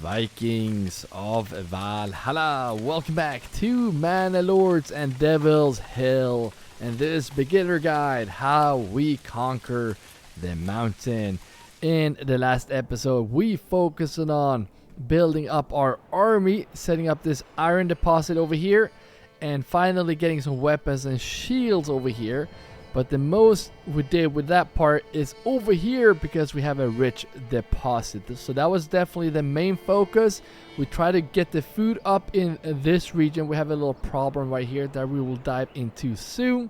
Vikings of Valhalla, welcome back to Manor Lords and Devil's Hill and this beginner guide, how we conquer the mountain. In the last episode, we focused on building up our army, setting up this iron deposit over here, and finally getting some weapons and shields over here. But the most we did with that part is over here because we have a rich deposit. So that was definitely the main focus. We try to get the food up in this region. We have a little problem right here that we will dive into soon.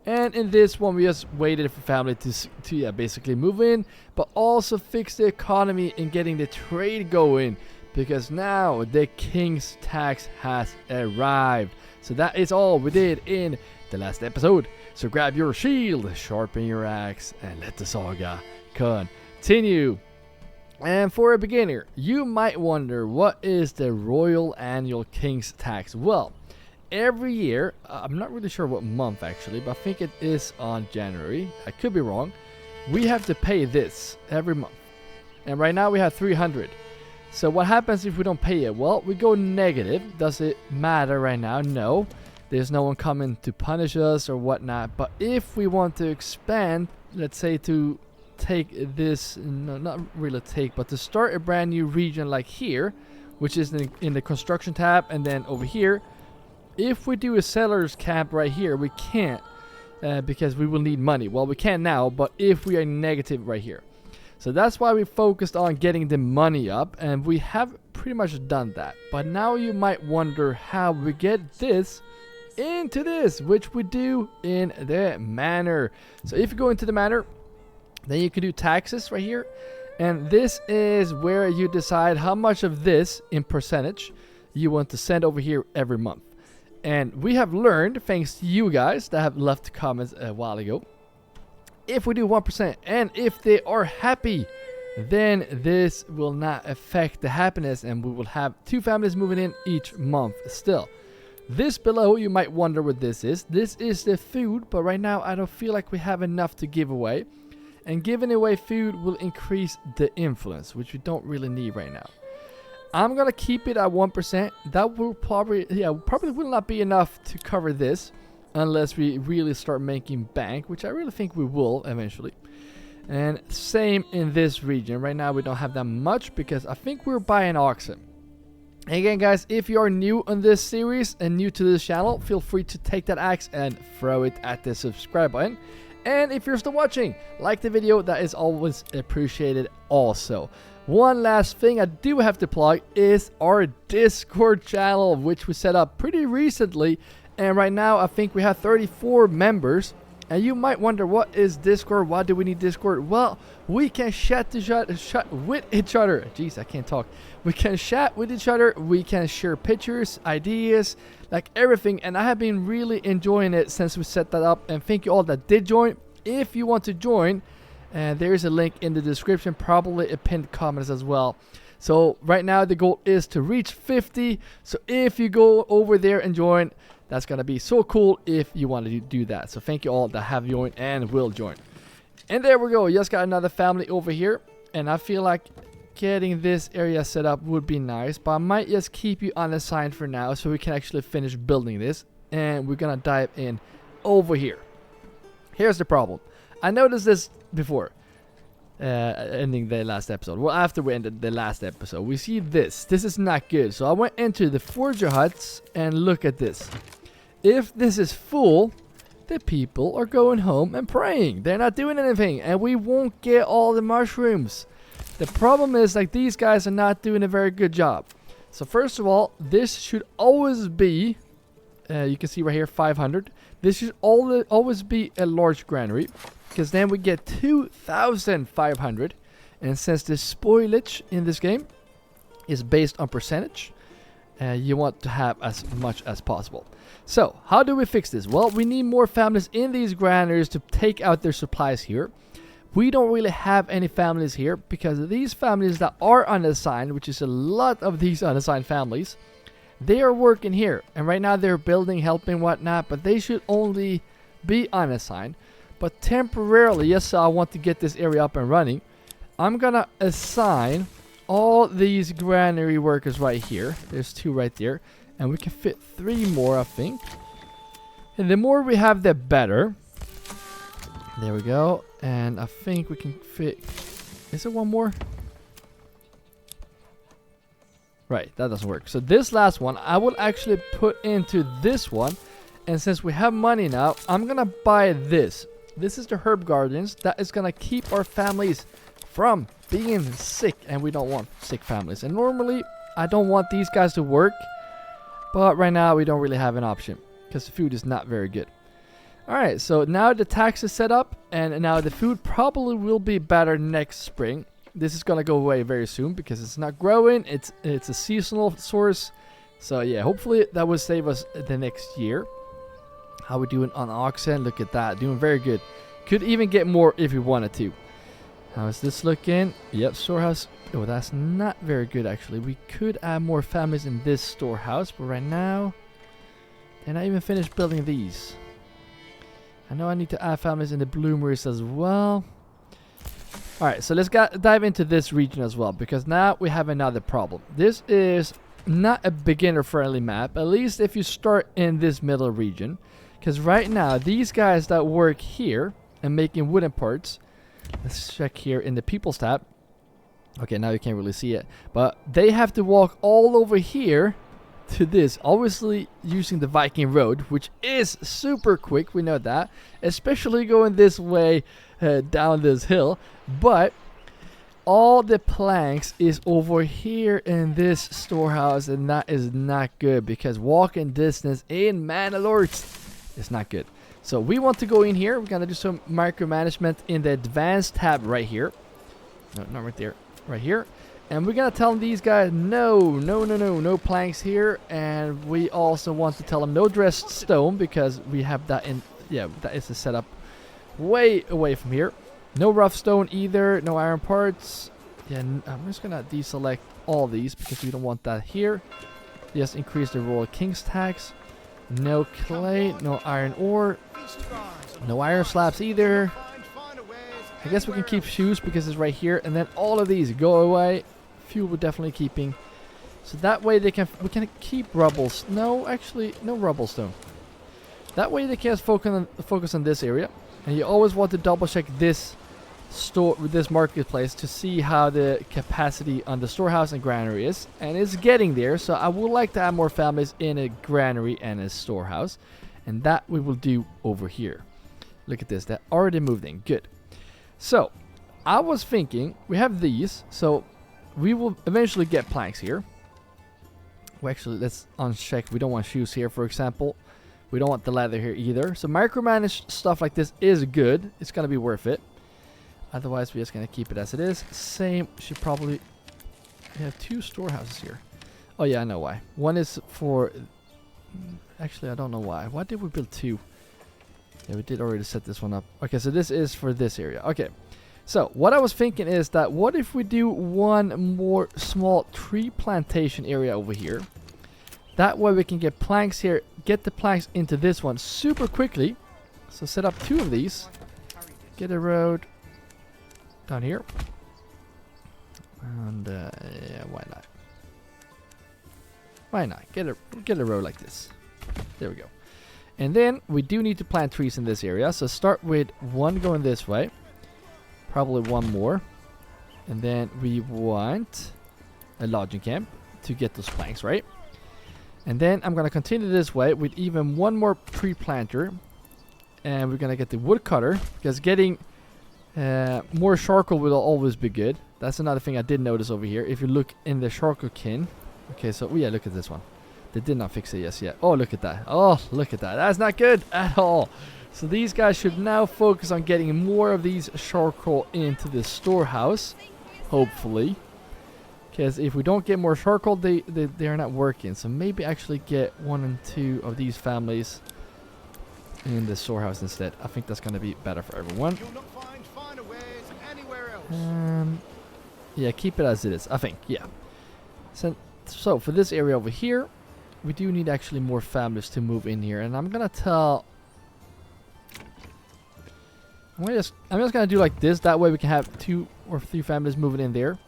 And in this one, we just waited for family to basically move in, but also fix the economy and getting the trade going, because now the king's tax has arrived. So that is all we did in the last episode. So grab your shield, sharpen your axe, and let the saga continue. And for a beginner, you might wonder, what is the Royal Annual King's Tax? Well, every year, I'm not really sure what month actually, but I think it is on January. I could be wrong. We have to pay this every month. And right now we have 300. So what happens if we don't pay it? Well, we go negative. Does it matter right now? No. There's no one coming to punish us or whatnot. But if we want to expand, let's say to take this, no, not really take, but to start a brand new region like here, which is in the construction tab, and then over here, if we do a seller's camp right here, we can't because we will need money. Well, we can now, but if we are negative right here. So that's why we focused on getting the money up, and we have pretty much done that. But now you might wonder how we get this into this, which we do in the manor. So if you go into the manor, then you can do taxes right here, and this is where you decide how much of this in percentage you want to send over here every month. And we have learned, thanks to you guys that have left comments a while ago, if we do 1% and if they are happy, then this will not affect the happiness, and we will have 2 families moving in each month still. This below, you might wonder what this is. This is the food, but right now I don't feel like we have enough to give away. And giving away food will increase the influence, which we don't really need right now. I'm gonna keep it at 1%. That will probably will not be enough to cover this unless we really start making bank, which I really think we will eventually. And same in this region. Right now we don't have that much because I think we're buying oxen. Again, guys, if you are new on this series and new to this channel, feel free to take that axe and throw it at the subscribe button. And if you're still watching, like the video, that is always appreciated also. One last thing I do have to plug is our Discord channel, which we set up pretty recently. And right now, I think we have 34 members. And you might wonder, what is Discord? Why do we need Discord? Well, we can chat with each other. Jeez, I can't talk. We can chat with each other. We can share pictures, ideas, like everything. And I have been really enjoying it since we set that up. And thank you all that did join. If you want to join, there is a link in the description, probably a pinned comment as well. So right now the goal is to reach 50. So if you go over there and join, that's gonna be so cool if you want to do that. So thank you all that have joined and will join. And there we go. Just got another family over here, and I feel like getting this area set up would be nice, but I might just keep you unassigned for now so we can actually finish building this. And we're gonna dive in over here. Here's the problem. I noticed this before ending the last episode. Well, after we ended the last episode, we see this. This is not good. So I went into the forger huts and look at this. If this is full, the people are going home and praying. They're not doing anything, and we won't get all the mushrooms. The problem is, like, these guys are not doing a very good job. So first of all, this should always be, you can see right here, 500. This should always be a large granary, because then we get 2,500. And since the spoilage in this game is based on percentage, you want to have as much as possible. So how do we fix this? Well, we need more families in these granaries to take out their supplies here. We don't really have any families here because these families that are unassigned, which is a lot of these unassigned families, they are working here. And right now they're building, helping, whatnot, but they should only be unassigned. But temporarily, yes, I want to get this area up and running. I'm gonna assign all these granary workers right here. There's 2 right there. And we can fit 3 more, I think. And the more we have, the better. There we go. And I think we can fit... Is there 1 more? Right, that doesn't work. So this last one, I will actually put into this one. And since we have money now, I'm going to buy this. This is the herb gardens. That is going to keep our families from being sick. And we don't want sick families. And normally, I don't want these guys to work. But right now, we don't really have an option. Because the food is not very good. Alright, so now the tax is set up. And now the food probably will be better next spring. This is going to go away very soon. Because it's not growing. It's a seasonal source. So yeah, hopefully that will save us the next year. How we doing on oxen? Look at that. Doing very good. Could even get more if we wanted to. How is this looking? Yep, storehouse. Oh, that's not very good actually. We could add more families in this storehouse. But right now, they're not even finished building these. I know I need to add families in the bloomeries as well. Alright, so let's dive into this region as well. Because now we have another problem. This is not a beginner-friendly map. At least if you start in this middle region. Because right now, these guys that work here and making wooden parts. Let's check here in the People's tab. Okay, now you can't really see it. But they have to walk all over here to this. Obviously using the Viking Road, which is super quick. We know that. Especially going this way down this hill. But all the planks is over here in this storehouse. And that is not good. Because walking distance in Manor Lords is not good. So we want to go in here. We're going to do some micromanagement in the advanced tab right here. No, not right there. Right here. And we're going to tell these guys, no planks here. And we also want to tell them no dressed stone. Because we have that in, yeah, that is the setup way away from here. No rough stone either. No iron parts. Yeah, I'm just going to deselect all these. Because we don't want that here. Just increase the Royal King's tax. No clay, no iron ore, no iron slabs either. I guess we can keep shoes because it's right here. And then all of these go away. Fuel we're definitely keeping. So that way we can keep rubbles. No, actually, no rubble stone. That way they can focus on this area. And you always want to double check this store with this marketplace to see how the capacity on the storehouse and granary is. And it's getting there. So I would like to add more families in a granary and a storehouse. And that we will do over here. Look at this. That already moved in. Good. So I was thinking we have these. So we will eventually get planks here. Well, actually, let's uncheck. We don't want shoes here, for example. We don't want the leather here either. So micromanage stuff like this is good. It's going to be worth it. Otherwise, we're just going to keep it as it is. Same. Should probably... We have 2 storehouses here. Oh, yeah, I know why. One is for... Actually, I don't know why. Why did we build 2? Yeah, we did already set this one up. Okay, so this is for this area. Okay. So, what I was thinking is that what if we do one more small tree plantation area over here? That way we can get planks here. Get the planks into this one super quickly. So, set up 2 of these. Get a road... down here. And yeah, why not? Why not? Get a row like this. There we go. And then we do need to plant trees in this area. So start with 1 going this way. Probably 1 more. And then we want a lodging camp to get those planks, right? And then I'm going to continue this way with even 1 more tree planter. And we're going to get the woodcutter. Because getting... more charcoal will always be good. That's another thing I did notice over here. If you look in the charcoal kin. Okay, so yeah, look at this one. They did not fix it yet. Oh, look at that. Oh, look at that. That's not good at all. So these guys should now focus on getting more of these charcoal into the storehouse. Hopefully. Because if we don't get more charcoal, they are not working. So maybe actually get 1 and 2 of these families in the storehouse instead. I think that's going to be better for everyone. Yeah, keep it as it is, I think. Yeah. So for this area over here, we do need actually more families to move in here. And I'm going to tell... I'm just going to do like this. That way we can have 2 or 3 families moving in there.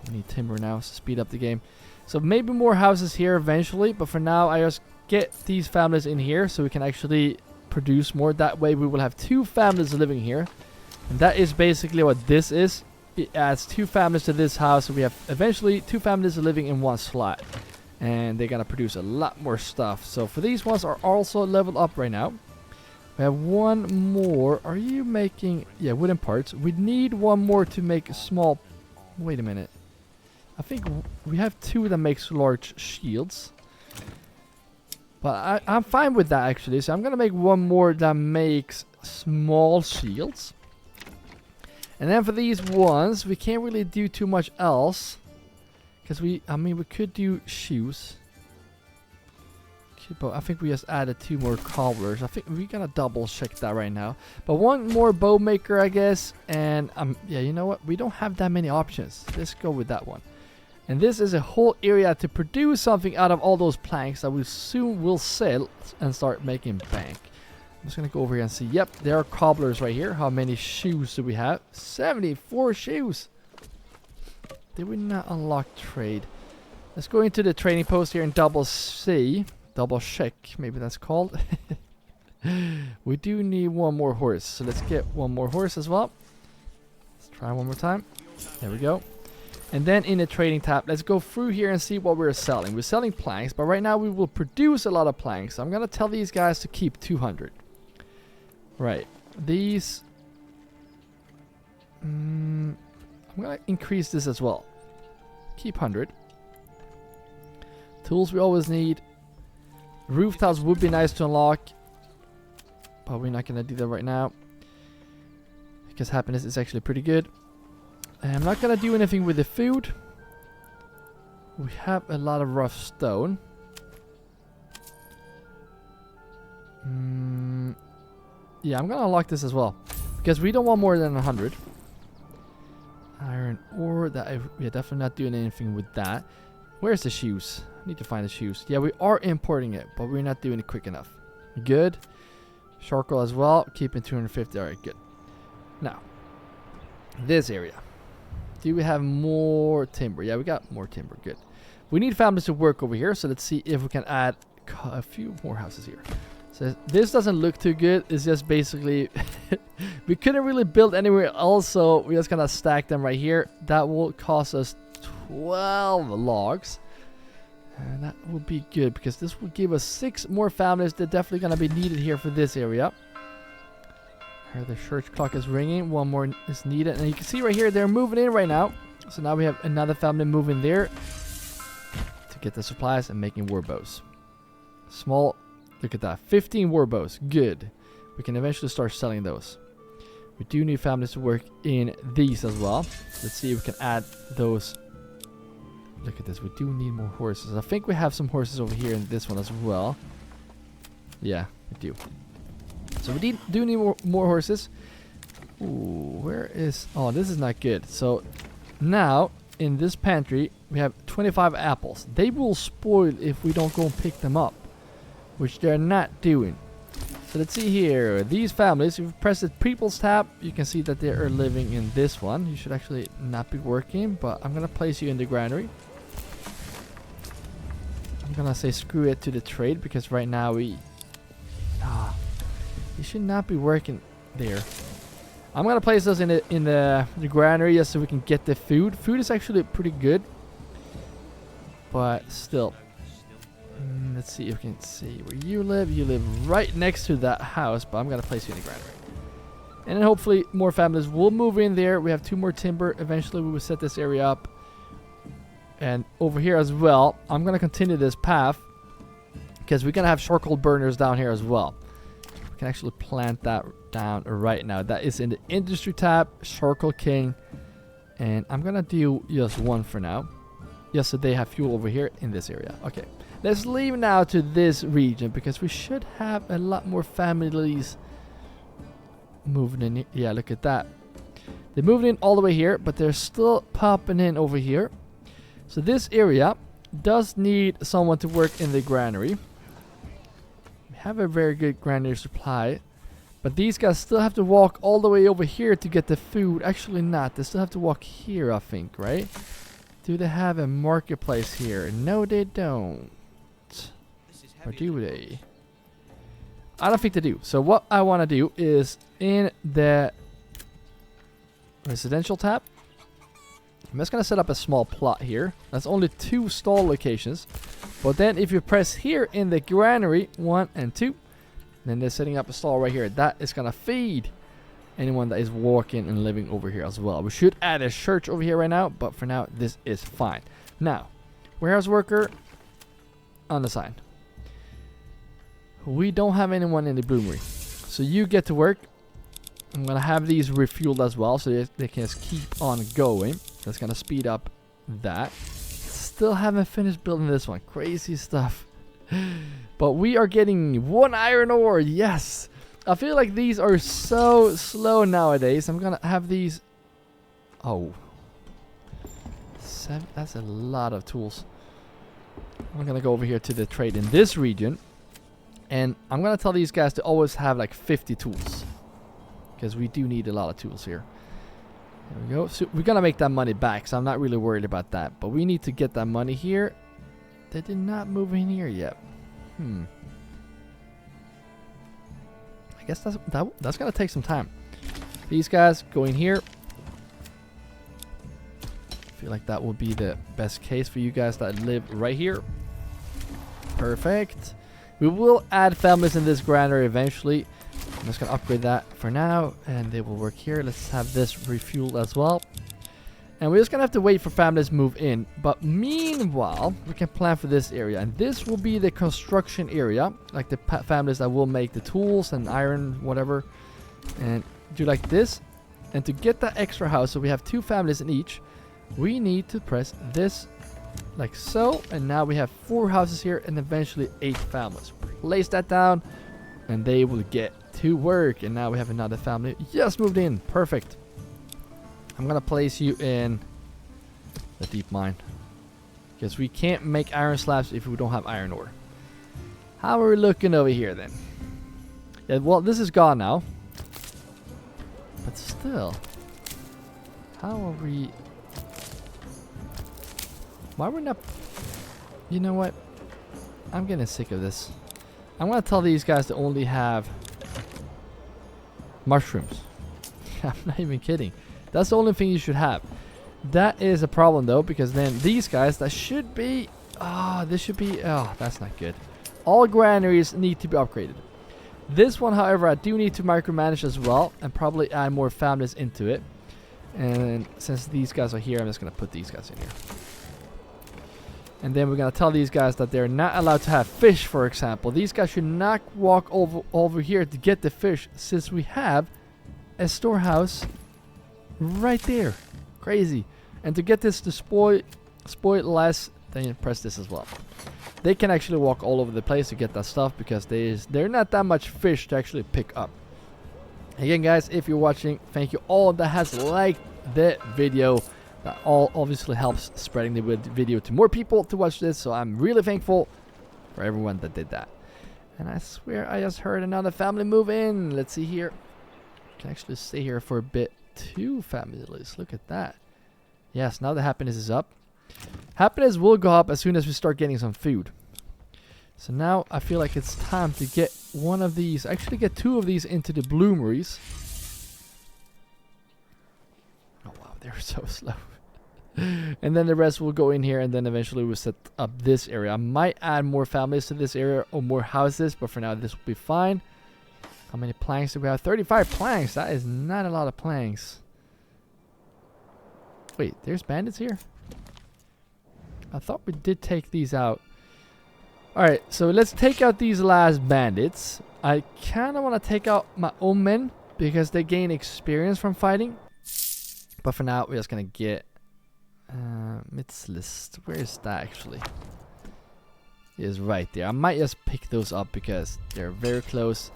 We need timber now to speed up the game. So maybe more houses here eventually, but for now I just get these families in here so we can actually produce more. That way we will have 2 families living here. And that is basically what this is. It adds 2 families to this house, so we have eventually 2 families living in 1 slot. And they're gonna produce a lot more stuff. So for these ones are also leveled up right now. We have 1 more. Are you making... Yeah, wooden parts. We need 1 more to make a small... Wait a minute. I think we have 2 that makes large shields. But I'm fine with that actually. So I'm going to make 1 more that makes small shields. And then for these ones, we can't really do too much else. Because we could do shoes. But I think we just added 2 more cobblers. I think we gotta double check that right now. But 1 more bow maker, I guess. And yeah, you know what? We don't have that many options. Let's go with that one. And this is a whole area to produce something out of all those planks that we soon will sell and start making bank. I'm just gonna go over here and see. Yep, there are cobblers right here. How many shoes do we have? 74 shoes. Did we not unlock trade? Let's go into the trading post here and double check, maybe that's called. We do need 1 more horse, so let's get 1 more horse as well. Let's try 1 more time. There we go. And then in the trading tab, let's go through here and see what we're selling. We're selling planks, but right now we will produce a lot of planks. So I'm gonna tell these guys to keep 200. Right, these I'm gonna increase this as well. Keep 100. Tools we always need. Rooftops would be nice to unlock, but we're not gonna do that right now because happiness is actually pretty good. And I'm not gonna do anything with the food. We have a lot of rough stone. Yeah, I'm gonna unlock this as well because we don't want more than 100. Iron ore. We're definitely not doing anything with that. Where's the shoes? I need to find the shoes. Yeah, we are importing it, but we're not doing it quick enough. Good. Charcoal as well. Keeping 250. Alright, good. Now, this area. Do we have more timber? Yeah, we got more timber. Good. We need families to work over here, so let's see if we can add a few more houses here. So this doesn't look too good. It's just basically... we couldn't really build anywhere else, so we're just gonna stack them right here. That will cost us 12 logs. And that will be good because this will give us 6 more families. They're definitely going to be needed here for this area. Here the church clock is ringing. 1 more is needed. And you can see right here, they're moving in right now. So now we have another family moving there to get the supplies and making war bows. Small, look at that. 15 war bows. Good. We can eventually start selling those. We do need families to work in these as well. Let's see if we can add those. Look at this. We do need more horses. I think we have some horses over here in this one as well. Yeah, we do. So we do need more horses. Ooh, where is... Oh, this is not good. So now in this pantry we have 25 apples. They will spoil if we don't go and pick them up, which they're not doing. So let's see here. These families, if you press the people's tab, you can see that they are living in this one. You should actually not be working, but I'm going to place you in the granary. I'm going to say screw it to the trade because right now you should not be working there. I'm going to place those in the granary just so we can get the food. Food is actually pretty good, but still. Let's see if we can see where you live. You live right next to that house, but I'm going to place you in the granary. And then hopefully more families will move in there. We have 2 more timber. Eventually we will set this area up. And over here as well, I'm going to continue this path because we're going to have charcoal burners down here as well. We can actually plant that down right now. That is in the industry tab, charcoal king. And I'm going to do just 1 for now. Just so they have fuel over here in this area. Okay. Let's leave now to this region because we should have a lot more families moving in. Yeah, look at that. They're moving in all the way here, but they're still popping in over here. So this area does need someone to work in the granary. We have a very good granary supply, but these guys still have to walk all the way over here to get the food. Actually not. They still have to walk here, I think, right? Do they have a marketplace here? No, they don't. Or do they? I don't think they do. So what I want to do is in the residential tab, I'm just going to set up a small plot here. That's only 2 stall locations. But then if you press here in the granary, 1 and 2, then they're setting up a stall right here. That is going to feed anyone that is walking and living over here as well. We should add a church over here right now, but for now, this is fine. Now, warehouse worker on the sign. We don't have anyone in the bloomery, so you get to work. I'm gonna have these refueled as well, so they can just keep on going. That's gonna speed up that. Still haven't finished building this one. Crazy stuff. But we are getting 1 iron ore. Yes. I feel like these are so slow nowadays. I'm gonna have these. Oh, 7. That's a lot of tools. I'm gonna go over here to the trade in this region. And I'm going to tell these guys to always have like 50 tools. Because we do need a lot of tools here. There we go. So we're going to make that money back. So I'm not really worried about that. But we need to get that money here. They did not move in here yet. I guess that's going to take some time. These guys go in here. I feel like that would be the best case for you guys that live right here. Perfect. We will add families in this granary eventually. I'm just going to upgrade that for now. And they will work here. Let's have this refueled as well. And we're just going to have to wait for families to move in. But meanwhile, we can plan for this area. And this will be the construction area. Like the families that will make the tools and iron, whatever. And do like this. And to get that extra house, so we have 2 families in each, we need to press this like so, and now we have 4 houses here and eventually 8 families. Place that down and they will get to work. And now we have another family just moved in. Perfect. I'm gonna place you in the deep mine because we can't make iron slabs if we don't have iron ore. How are we looking over here then? Yeah, well, this is gone now, but still, how are we? Why we're not? You know what? I'm getting sick of this. I'm gonna tell these guys to only have mushrooms. I'm not even kidding. That's the only thing you should have. That is a problem though, because then these guys that should be, this should be, that's not good. All granaries need to be upgraded. This one, however, I do need to micromanage as well and probably add more families into it. And since these guys are here, I'm just gonna put these guys in here. And then we're going to tell these guys that they're not allowed to have fish, for example. These guys should not walk over here to get the fish, since we have a storehouse right there. Crazy. And to get this to spoil less, then you press this as well. They can actually walk all over the place to get that stuff because they're not that much fish to actually pick up. Again, guys, if you're watching, thank you all that has liked the video. That all obviously helps spreading the video to more people to watch this. So I'm really thankful for everyone that did that. And I swear I just heard another family move in. Let's see here. Can actually stay here for a bit. 2 families. Look at that. Yes, now the happiness is up. Happiness will go up as soon as we start getting some food. So now I feel like it's time to get one of these. Actually get 2 of these into the bloomeries. Oh wow, they're so slow. And then the rest will go in here, and then eventually we'll set up this area. I might add more families to this area or more houses, but for now this will be fine. How many planks do we have? 35 planks. That is not a lot of planks. Wait, there's bandits here? I thought we did take these out. Alright, so let's take out these last bandits. I kind of want to take out my own men because they gain experience from fighting. But for now, we're just going to get Mitslist. Where is that actually? It is right there. I might just pick those up because they're very close.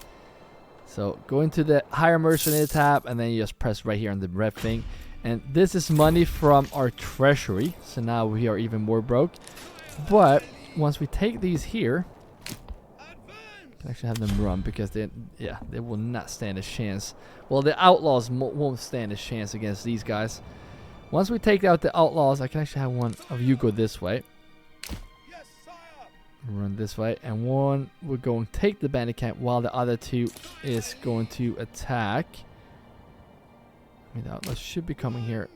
So go into the higher mercenary tab and then you just press right here on the red thing. And this is money from our treasury. So now we are even more broke. But once we take these here, we can actually have them run because they will not stand a chance. Well, the outlaws won't stand a chance against these guys. Once we take out the outlaws, I can actually have one of you go this way. Run this way, and one will go and take the bandit camp while the other two is going to attack. I mean, the outlaws should be coming here.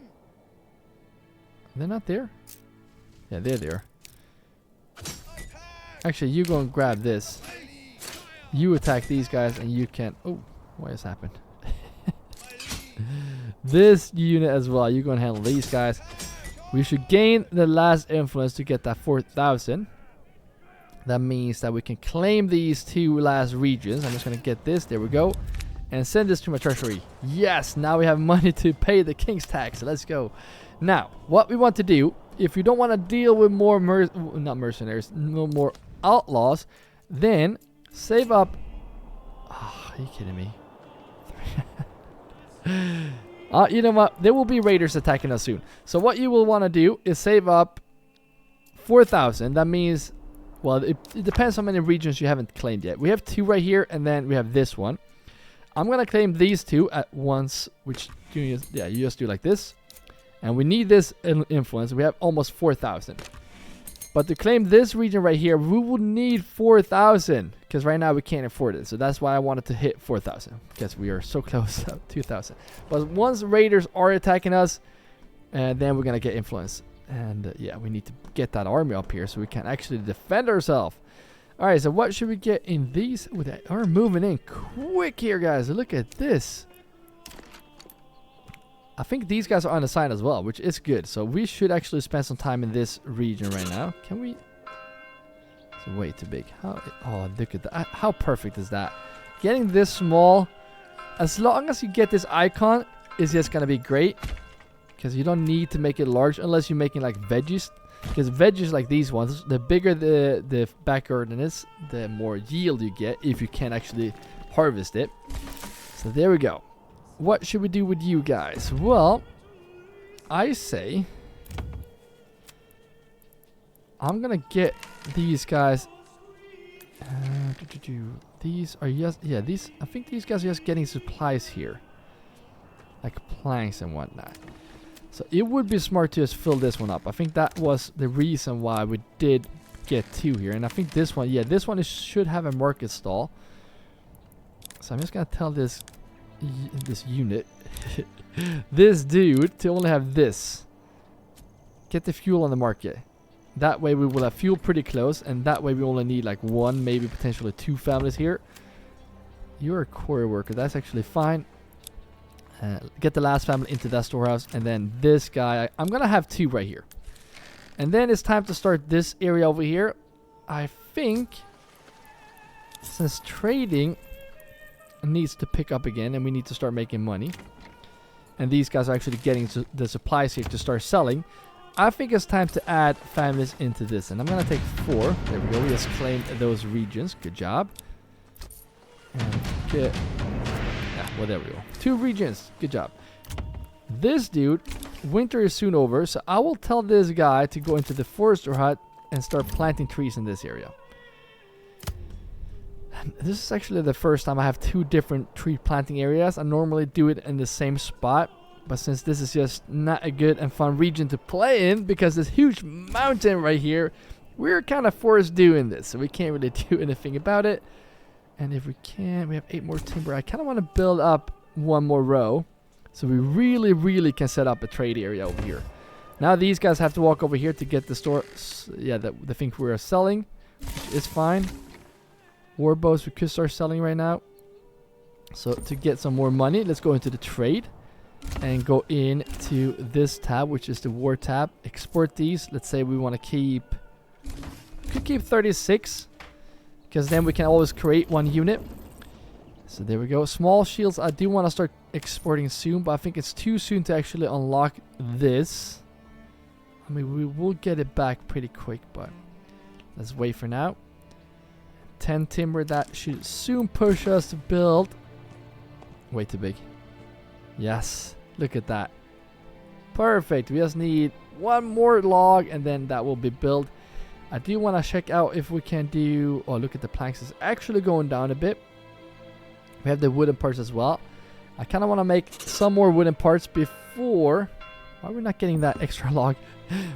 They're not there? Yeah, they're there. Actually, you go and grab this. You attack these guys, and you can... Oh, what has happened? This unit as well. You go and handle these guys. We should gain the last influence to get that 4,000. That means that we can claim these two last regions. I'm just going to get this. There we go. And send this to my treasury. Yes, now we have money to pay the king's tax. Let's go. Now, what we want to do, if you don't want to deal with more not mercenaries, no more outlaws, then save up. Oh, are you kidding me? You know what? There will be raiders attacking us soon. So what you will want to do is save up 4,000. That means, well, it depends how many regions you haven't claimed yet. We have 2 right here, and then we have this one. I'm going to claim these 2 at once, which, you just do like this. And we need this influence. We have almost 4,000. But to claim this region right here, we will need 4,000. Because right now we can't afford it. So that's why I wanted to hit 4,000. Because we are so close to 2,000. But once raiders are attacking us, then we're going to get influence. And yeah, we need to get that army up here so we can actually defend ourselves. Alright, so what should we get in these? Ooh, they are moving in quick here, guys. Look at this. I think these guys are on the side as well, which is good. So we should actually spend some time in this region right now. Can we? It's way too big. Oh, look at that. How perfect is that? Getting this small, as long as you get this icon, is just going to be great. Because you don't need to make it large unless you're making like veggies. Because veggies like these ones, the bigger the back garden is, the more yield you get if you can actually harvest it. So there we go. What should we do with you guys? Well, I say I'm gonna get these guys. These are just, yeah, these, I think these guys are just getting supplies here, like planks and whatnot. So it would be smart to just fill this one up. I think that was the reason why we did get 2 here. And I think this one, yeah, this one should have a market stall. So I'm just gonna tell this unit, this dude, to only have this. Get the fuel on the market. That way we will have fuel pretty close, and that way we only need like 1, maybe potentially 2 families here. You're a quarry worker. That's actually fine. Get the last family into that storehouse, and then this guy, I'm gonna have 2 right here. And then it's time to start this area over here. I think since trading needs to pick up again, and we need to start making money, and these guys are actually getting the supplies here to start selling, I think it's time to add families into this. And I'm gonna take 4. There we go. We just claimed those regions. Good job. And get, yeah, well, there we go. 2 regions. Good job. This dude, winter is soon over, so I will tell this guy to go into the forester hut and start planting trees in this area. This is actually the first time I have 2 different tree planting areas. I normally do it in the same spot, but since this is just not a good and fun region to play in because this huge mountain right here, we're kind of forced doing this, so we can't really do anything about it. And if we can, we have 8 more timber. I kind of want to build up 1 more row so we really can set up a trade area over here. Now these guys have to walk over here to get the store, yeah, the thing we're selling, which is fine. War bows we could start selling right now. So to get some more money, let's go into the trade and go into this tab, which is the war tab. Export these. Let's say we want to keep, we could keep 36, because then we can always create 1 unit. So there we go. Small shields I do want to start exporting soon, but I think it's too soon to actually unlock this. I mean, we will get it back pretty quick, but let's wait for now. 10 timber, that should soon push us to build. Way too big. Yes, look at that. Perfect. We just need 1 more log, and then that will be built. I do want to check out if we can do, oh, look at the planks, it's actually going down a bit. We have the wooden parts as well. I kind of want to make some more wooden parts before Why are we not getting that extra log?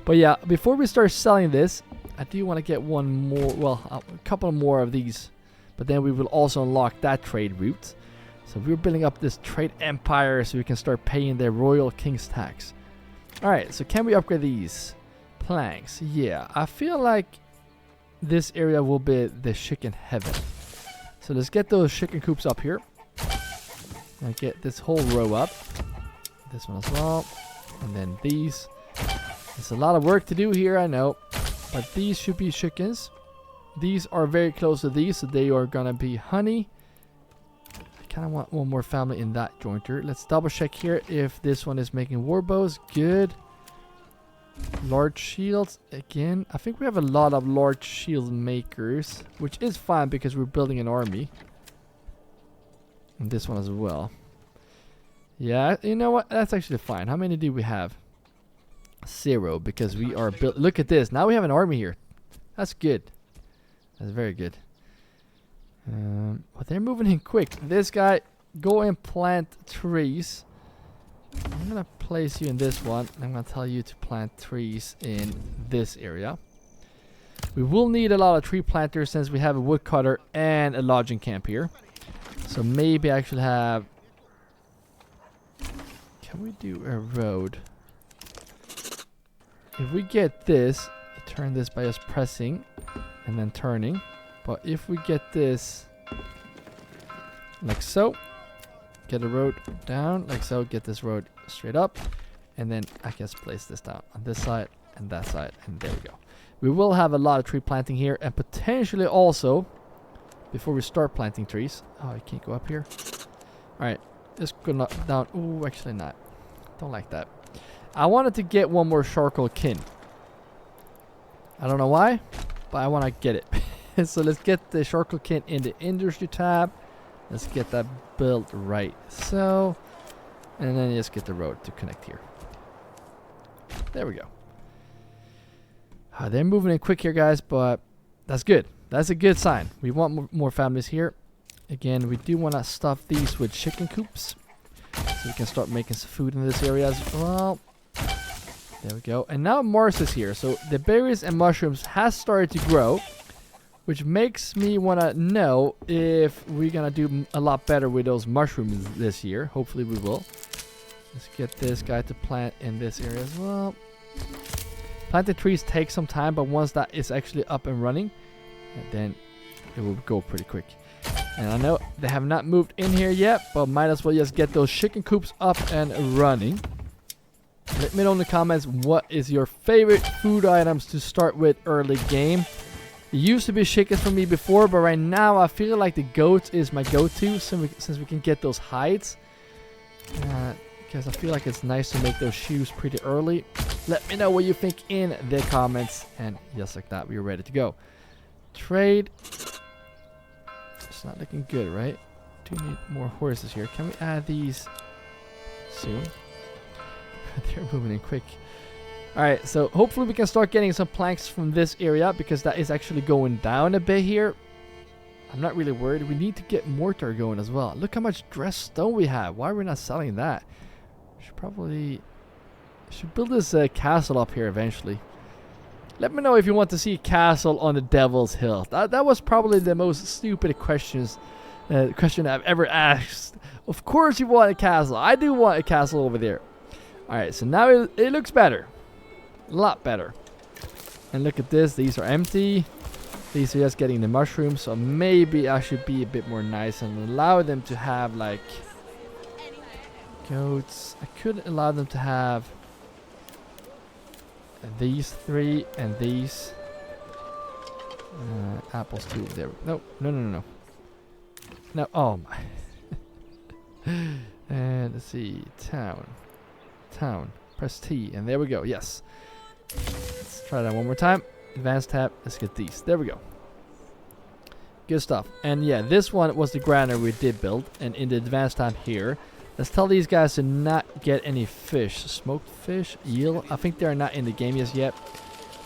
But yeah, before we start selling this, I do want to get one more, well, a couple more of these. But then we will also unlock that trade route. So we're building up this trade empire so we can start paying the royal king's tax. Alright, so can we upgrade these planks? Yeah, I feel like this area will be the chicken heaven. So let's get those chicken coops up here. And get this whole row up. This one as well. And then these. There's a lot of work to do here, I know. But these should be chickens. These are very close to these, so they are gonna be honey. I kind of want one more family in that jointer. Let's double check here if this one is making war bows. Good. Large shields again. I think we have a lot of large shield makers, which is fine because we're building an army. And this one as well. Yeah, you know what? That's actually fine. How many do we have? 0, because we are built. Look at this. Now we have an army here. That's good. That's very good. But they're moving in quick. This guy, go and plant trees. I'm gonna place you in this one. I'm gonna tell you to plant trees in this area. We will need a lot of tree planters since we have a woodcutter and a lodging camp here. So maybe I actually have. Can we do a road? If we get this, turn this by just pressing and then turning. But if we get this like so, get a road down like so, get this road straight up, and then I can just place this down on this side and that side, and there we go. We will have a lot of tree planting here, and potentially also, before we start planting trees. Oh, I can't go up here. Alright, let's go down. Oh, actually not. Don't like that. I wanted to get one more charcoal kin. I don't know why, but I want to get it. So let's get the charcoal kin in the industry tab. Let's get that built right so. And then just get the road to connect here. There we go. They're moving in quick here, guys, but that's good. That's a good sign. We want more families here. Again, we do want to stuff these with chicken coops, so we can start making some food in this area as well. There we go. And now Mars is here. So the berries and mushrooms has started to grow, which makes me want to know if we're going to do a lot better with those mushrooms this year. Hopefully we will. Let's get this guy to plant in this area as well. Planting trees takes some time, but once that is actually up and running, then it will go pretty quick. And I know they have not moved in here yet, but might as well just get those chicken coops up and running. Let me know in the comments what is your favorite food items to start with early game. It used to be chickens for me before, but right now I feel like the goat is my go-to since we can get those hides. Because I feel like it's nice to make those shoes pretty early. Let me know what you think in the comments. And just like that, we're ready to go. Trade. It's not looking good, right? Do need more horses here. Can we add these soon? They're moving in quick. Alright, so hopefully we can start getting some planks from this area, because that is actually going down a bit here. I'm not really worried. We need to get mortar going as well. Look how much dressed stone we have. Why are we not selling that? Should build this castle up here eventually. Let me know if you want to see a castle on the Devil's Hill. That was probably the most stupid question I've ever asked. Of course you want a castle. I do want a castle over there. Alright, so now it looks better. A lot better. And look at this. These are empty. These are just getting the mushrooms. So maybe I should be a bit more nice and allow them to have like goats. I could allow them to have these 3 and these apples too. There. No. No. Oh my. And let's see. Town. Press T, and there we go. Yes. Let's try that one more time. Advanced tab. Let's get these. There we go. Good stuff. And yeah, this one was the granary we did build. And in the advanced tab here, let's tell these guys to not get any fish. Smoked fish, eel. I think they're not in the game yet.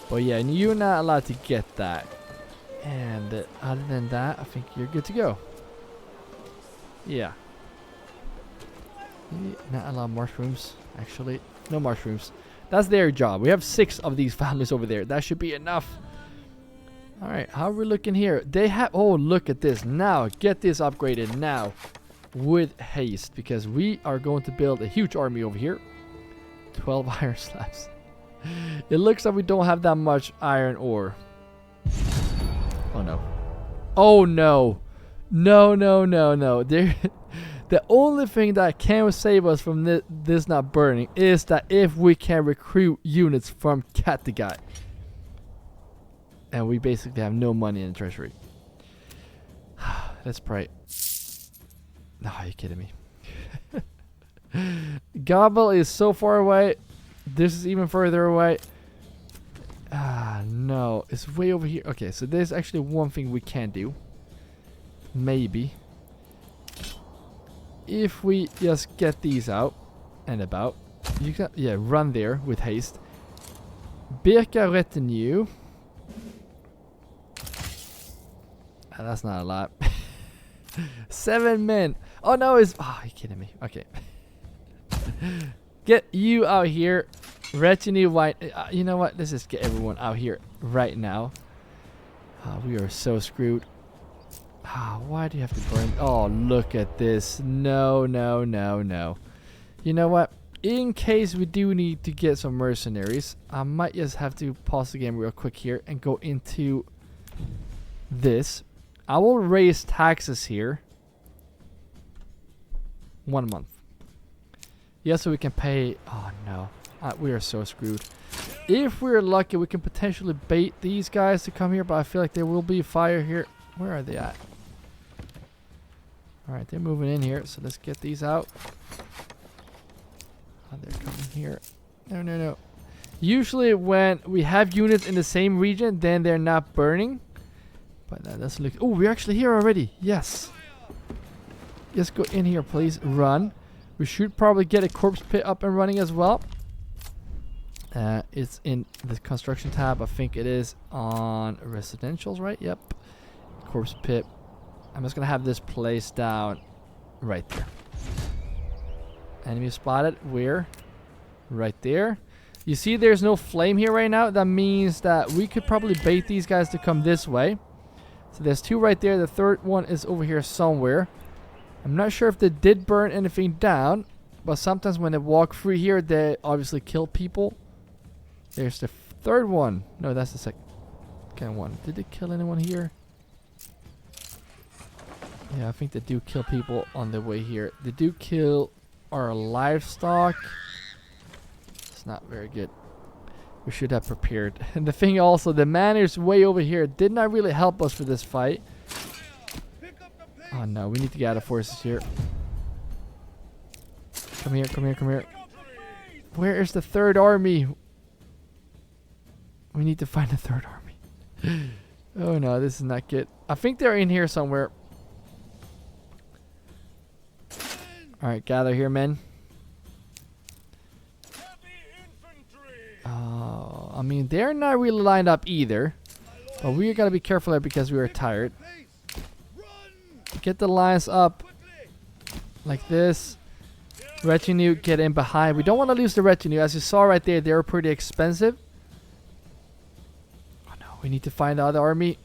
But yeah, and you're not allowed to get that. And other than that, I think you're good to go. Yeah. Maybe not allow mushrooms, actually. No mushrooms. That's their job. We have 6 of these families over there. That should be enough. Alright, how are we looking here? They have... Oh, look at this. Now, get this upgraded now. With haste. Because we are going to build a huge army over here. 12 iron slabs. It looks like we don't have that much iron ore. Oh, no. Oh, no. No, no, no, no. The only thing that can save us from this not burning is that if we can recruit units from Kattegat. And we basically have no money in the treasury. Let's pray. No, are you kidding me? Gobble is so far away. This is even further away. Ah, no. It's way over here. Okay, so there's actually one thing we can do. Maybe. If we just get these out and about. You can, yeah, run there with haste. Birka retinue. That's not a lot. 7 men. Oh no, it's... Oh, are you kidding me? Okay. Get you out here. Retinue white. You know what? Let's just get everyone out here right now. We are so screwed. Why do you have to burn? Oh, look at this. No, no, no, no. You know what? In case we do need to get some mercenaries, I might just have to pause the game real quick here and go into this. I will raise taxes here. 1 month. Yeah, so we can pay... Oh, no. We are so screwed. If we're lucky, we can potentially bait these guys to come here, but I feel like there will be fire here. Where are they at? Alright, they're moving in here, so let's get these out. Oh, they're coming here. No, no, no. Usually when we have units in the same region, then they're not burning. But that doesn't look... Oh, we're actually here already. Yes. Just go in here, please. Run. We should probably get a corpse pit up and running as well. It's in the construction tab. I think it is on residentials, right? Yep. Corpse pit. I'm just going to have this placed down right there. Enemy spotted. Where? Right there. You see there's no flame here right now. That means that we could probably bait these guys to come this way. So there's 2 right there. The third one is over here somewhere. I'm not sure if they did burn anything down. But sometimes when they walk through here, they obviously kill people. There's the third one. No, that's the second one. Did they kill anyone here? Yeah, I think they do kill people on the way here. They do kill our livestock. It's not very good. We should have prepared. And the thing also, the manor's way over here did not really help us for this fight. Oh no, we need to get out of forces here. Come here, come here, come here. Where is the third army? We need to find the third army. Oh no, this is not good. I think they're in here somewhere. Alright, gather here, men. I mean, they're not really lined up either. But we gotta be careful there because we are tired. Get the lines up. Like this. Retinue, get in behind. We don't want to lose the retinue. As you saw right there, they were pretty expensive. Oh no, we need to find the other army.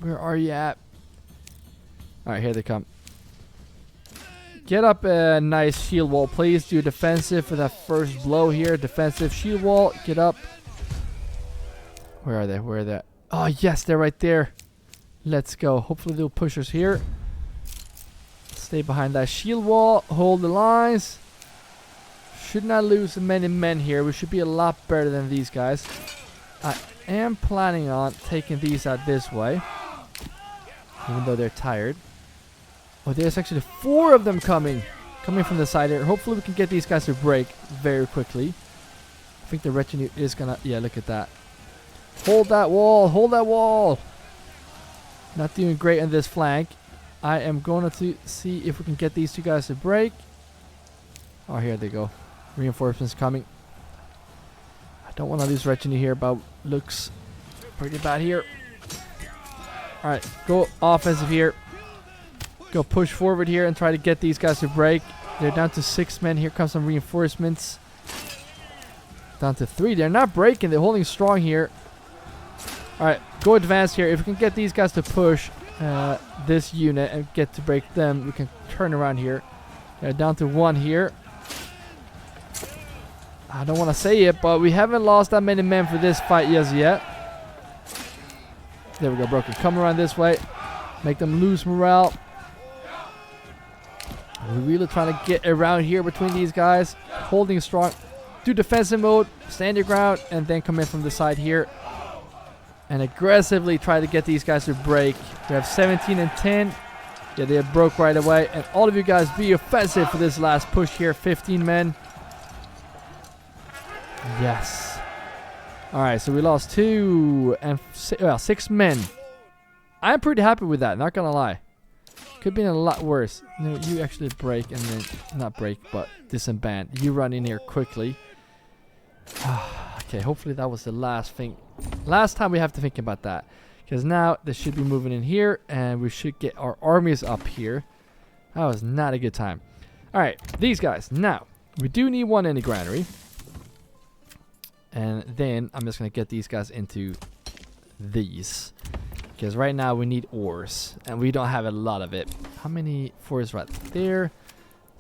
Where are you at? Alright, here they come. Get up a nice shield wall, please. Do defensive for that first blow here. Defensive shield wall. Get up. Where are they? Where are they? Oh, yes, they're right there. Let's go. Hopefully they'll push us here. Stay behind that shield wall. Hold the lines. Should not lose many men here. We should be a lot better than these guys. I am planning on taking these out this way. Even though they're tired. Oh, there's actually 4 of them coming. Coming from the side here. Hopefully we can get these guys to break very quickly. I think the retinue is gonna... Yeah, look at that. Hold that wall. Hold that wall. Not doing great on this flank. I am going to see if we can get these 2 guys to break. Oh, here they go. Reinforcements coming. I don't want to lose retinue here, but looks pretty bad here. Alright, go offensive here. Go push forward here and try to get these guys to break. They're down to 6 men. Here comes some reinforcements. Down to 3. They're not breaking. They're holding strong here. Alright, go advance here. If we can get these guys to push this unit and get to break them, we can turn around here. Down to 1 here. I don't want to say it, but we haven't lost that many men for this fight yet. There we go, broken. Come around this way. Make them lose morale. We're really trying to get around here between these guys. Holding strong. Do defensive mode. Stand your ground. And then come in from the side here. And aggressively try to get these guys to break. We have 17 and 10. Yeah, they broke right away. And all of you guys be offensive for this last push here. 15 men. Yes. Alright, so we lost 2 and 6 men. I'm pretty happy with that, not gonna lie. Could have been a lot worse. No, you actually break and then, not break, but disband. You run in here quickly. Okay, hopefully that was the last thing. Last time we have to think about that. Because now they should be moving in here and we should get our armies up here. That was not a good time. Alright, these guys. Now, we do need one in the granary. And then I'm just going to get these guys into these. Because right now we need ores. And we don't have a lot of it. How many? 4 is right there.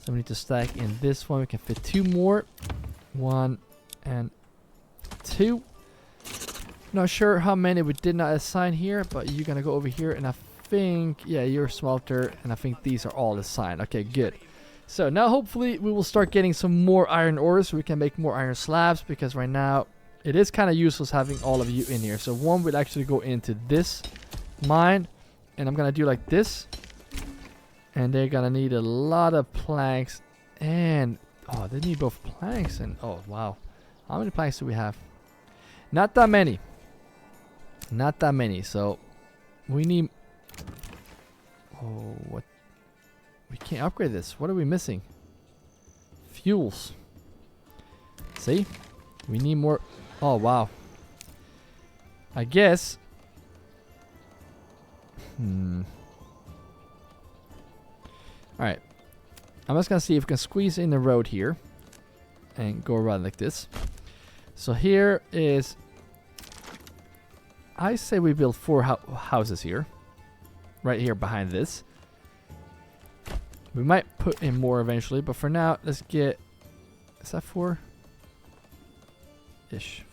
So we need to stack in this one. We can fit 2 more. 1 and 2. Not sure how many we did not assign here. But you're going to go over here. And I think, yeah, you're a smelter. And I think these are all assigned. Okay, good. So now hopefully we will start getting some more iron ores so we can make more iron slabs, because right now it is kind of useless having all of you in here. So one will actually go into this mine, and I'm going to do like this. And they're going to need a lot of planks, and oh, they need both planks and oh wow. How many planks do we have? Not that many. Not that many. So we need, oh, what? We can't upgrade this. What are we missing? Fuels. See? We need more. Oh, wow. I guess. Alright. I'm just going to see if we can squeeze in the road here. And go around like this. So here is. I say we build 4 houses here. Right here behind this. We might put in more eventually, but for now, let's get... Is that 4-ish?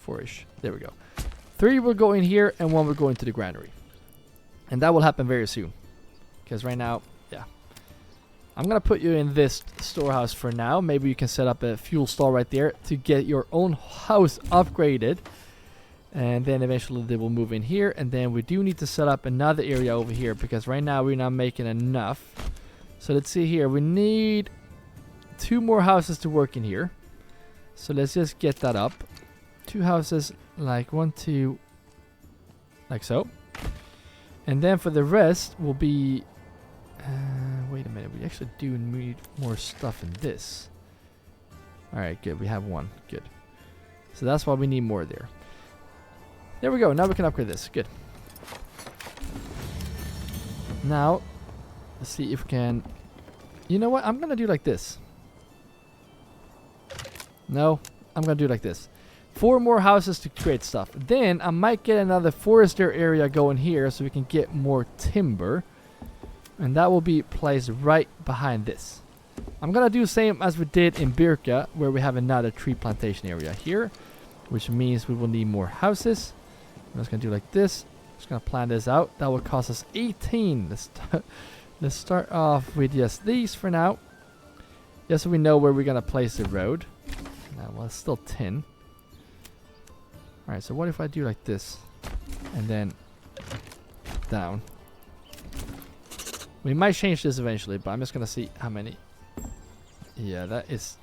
4-ish. There we go. 3 will go in here, and 1 will go into the granary. And that will happen very soon. Because right now, yeah. I'm going to put you in this storehouse for now. Maybe you can set up a fuel store right there to get your own house upgraded. And then eventually they will move in here. And then we do need to set up another area over here, because right now we're not making enough. So let's see here. We need 2 more houses to work in here. So let's just get that up. 2 houses, like 1, 2, like so. And then for the rest will be... wait a minute. We actually do need more stuff in this. Alright, good. We have 1. Good. So that's why we need more there. There we go. Now we can upgrade this. Good. Now... let's see if we can... You know what? I'm going to do like this. No, I'm going to do like this. 4 more houses to create stuff. Then I might get another forester area going here so we can get more timber. And that will be placed right behind this. I'm going to do the same as we did in Birka, where we have another tree plantation area here. Which means we will need more houses. I'm just going to do like this. Just going to plan this out. That will cost us 18. Let's start off with just these for now. Just so we know where we're going to place the road. Now, well, it's still 10. Alright, so what if I do like this? And then down. We might change this eventually, but I'm just going to see how many. Yeah, that is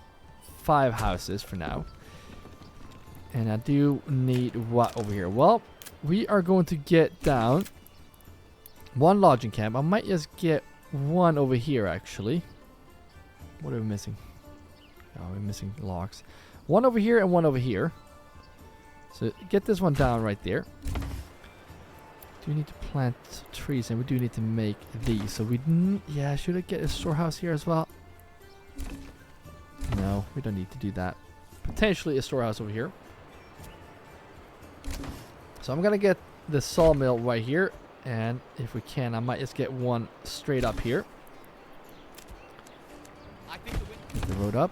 5 houses for now. And I do need what over here? Well, we are going to get down 1 lodging camp. I might just get 1 over here, actually. What are we missing? Oh, we're missing logs. 1 over here and 1 over here. So get this one down right there. Do we need to plant trees? And we do need to make these. So we... yeah, should I get a storehouse here as well? No, we don't need to do that. Potentially a storehouse over here. So I'm gonna get the sawmill right here, and if we can, I might just get one straight up here. Get the road up.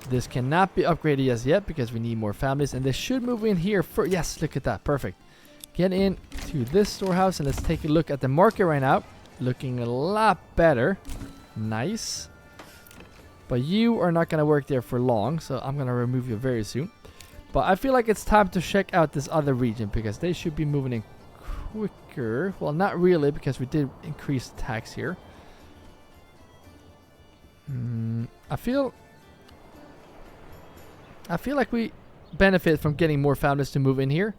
This cannot be upgraded as yet because we need more families, and they should move in here for. Yes, look at that, perfect. Get in to this storehouse and let's take a look at the market right now. Looking a lot better. Nice. But you are not gonna work there for long, so I'm gonna remove you very soon. But I feel like it's time to check out this other region because they should be moving in quicker. Well, not really, because we did increase the tax here. I feel like we benefit from getting more founders to move in here,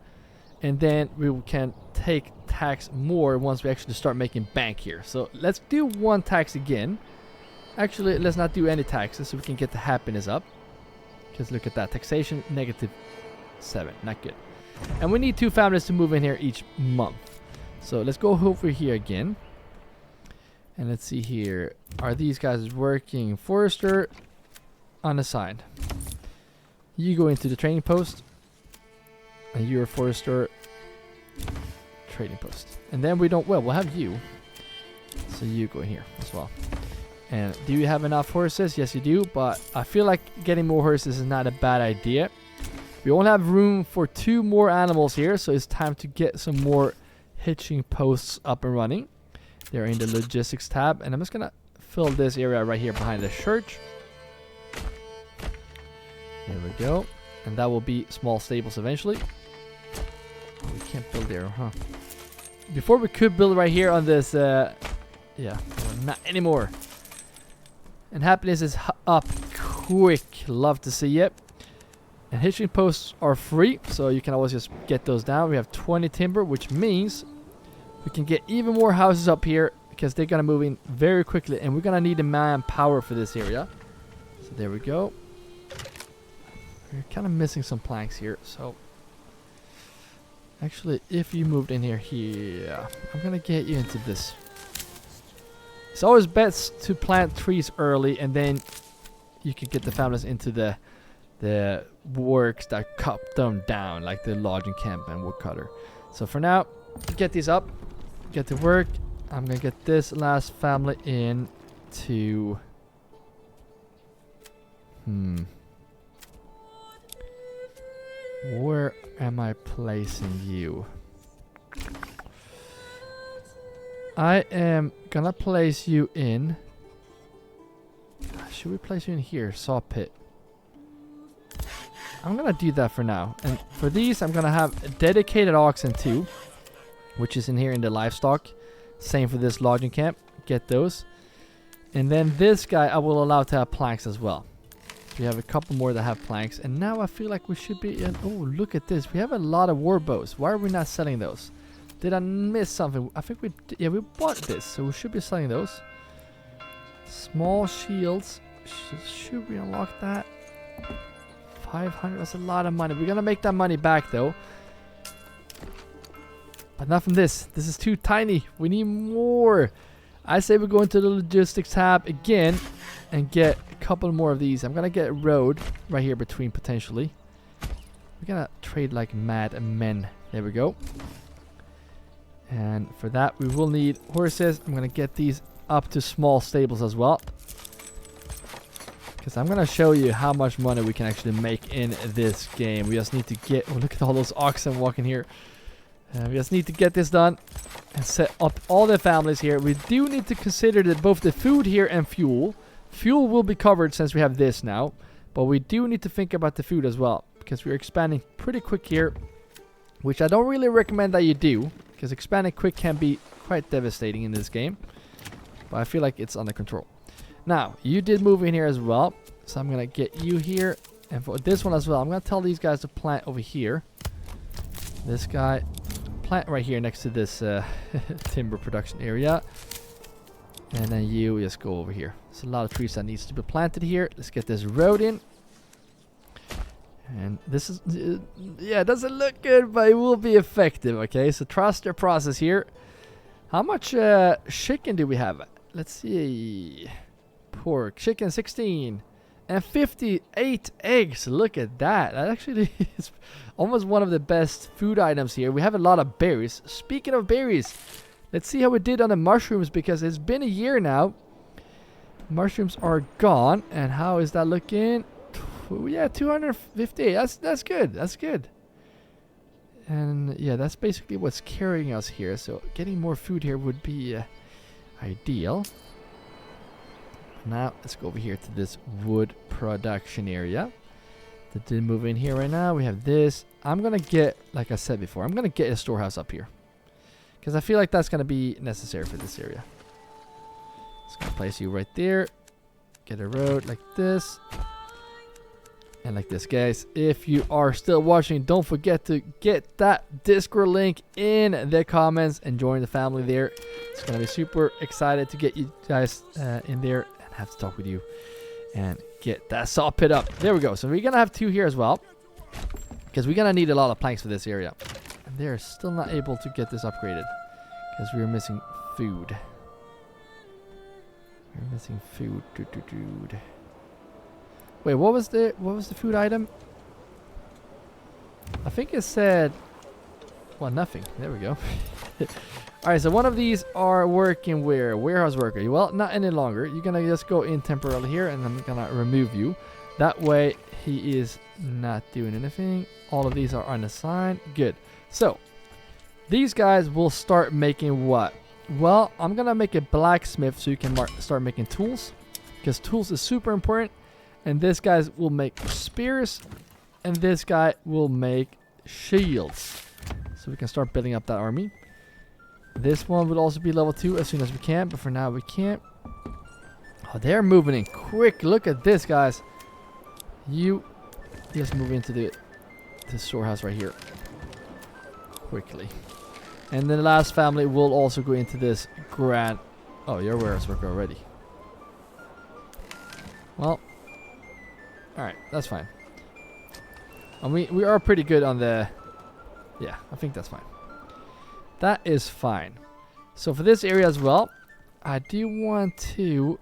and then we can take tax more once we actually start making bank here. So let's do one tax again. Actually, let's not do any taxes so we can get the happiness up. Because look at that, taxation -7, not good. And we need 2 families to move in here each month. So let's go over here again. And let's see here. Are these guys working? Forester, unassigned. You go into the training post. And you're a forester, trading post. And then we don't, well, we'll have you. So you go in here as well. And do you have enough horses? Yes, you do. But I feel like getting more horses is not a bad idea. We only have room for 2 more animals here. So it's time to get some more hitching posts up and running. They're in the logistics tab. And I'm just going to fill this area right here behind the church. There we go. And that will be small stables eventually. Oh, we can't build there, huh? Before we could build right here on this, yeah, well, not anymore. And happiness is up quick. Love to see it. And hitching posts are free, so you can always just get those down. We have 20 timber, which means we can get even more houses up here because they're gonna move in very quickly, and we're gonna need a manpower for this area. So there we go. We're kind of missing some planks here, so actually, if you moved in here, I'm gonna get you into this. It's always best to plant trees early, and then you can get the families into the works that cut them down, like the lodging camp and woodcutter. So for now, get these up, get to work. I'm gonna get this last family in to. Where am I placing you? I am gonna place you in. Should we place you in here? Saw pit. I'm gonna do that for now. And for these, I'm gonna have a dedicated oxen too, which is in here in the livestock. Same for this lodging camp. Get those. And then this guy, I will allow to have planks as well. We have a couple more that have planks, and now I feel like we should be in. Oh, look at this. We have a lot of war bows. Why are we not selling those? Did I miss something? I think we we bought this, so we should be selling those. Small shields. Should we unlock that? 500. That's a lot of money. We're gonna make that money back though, but not from this. This is too tiny. We need more. I say we go into the logistics tab again and get a couple more of these. I'm gonna get a road right here between potentially. We're gonna trade like mad men. There we go. And for that we will need horses. I'm gonna get these up to small stables as well, because I'm gonna show you how much money we can actually make in this game. We just need to get. Oh, look at all those oxen walking here. We just need to get this done and set up all the families here. We do need to consider that both the food here and fuel. Fuel will be covered since we have this now, but we do need to think about the food as well, because we're expanding pretty quick here, which I don't really recommend that you do, because expanding quick can be quite devastating in this game, but I feel like it's under control. Now, you did move in here as well, so I'm gonna get you here, and for this one as well, I'm gonna tell these guys to plant over here. This guy, plant right here next to this timber production area. And then you just go over here. There's a lot of trees that needs to be planted here. Let's get this road in. And this is, yeah, it doesn't look good, but it will be effective, okay? So trust your process here. How much chicken do we have? Let's see. Pork, chicken 16. And 58 eggs. Look at that. That actually is almost one of the best food items here. We have a lot of berries. Speaking of berries, let's see how we did on the mushrooms, because it's been a year now. Mushrooms are gone. And how is that looking? Yeah, 250. That's good. That's good. And yeah, that's basically what's carrying us here. So getting more food here would be ideal. Now let's go over here to this wood production area. That didn't move in here right now. We have this. I'm gonna get, like I said before, I'm gonna get a storehouse up here, because I feel like that's gonna be necessary for this area. Just gonna place you right there. Get a road like this. And like this, guys. If you are still watching, don't forget to get that Discord link in the comments and join the family there. It's gonna be super excited to get you guys in there and have to talk with you and get that saw pit up. There we go. So we're gonna have 2 here as well, because we're gonna need a lot of planks for this area. And they're still not able to get this upgraded because we're missing food. We're missing food. Dude. Wait, what was the food item? I think it said, well, nothing. There we go. Alright, so one of these are working where? Warehouse worker. Well, not any longer. You're gonna just go in temporarily here, and I'm gonna remove you. That way he is not doing anything. All of these are unassigned. Good. So these guys will start making what? Well, I'm gonna make a blacksmith so you can start making tools, because tools is super important. And this guy will make spears, and this guy will make shields. So we can start building up that army. This one will also be level 2 as soon as we can, but for now we can't. Oh, they're moving in quick. Look at this, guys. You just move into the storehouse right here quickly. And then the last family will also go into this grand... Oh, your warehouse worker already. Well... Alright, that's fine. And we are pretty good on the... Yeah, I think that's fine. That is fine. So for this area as well, I do want to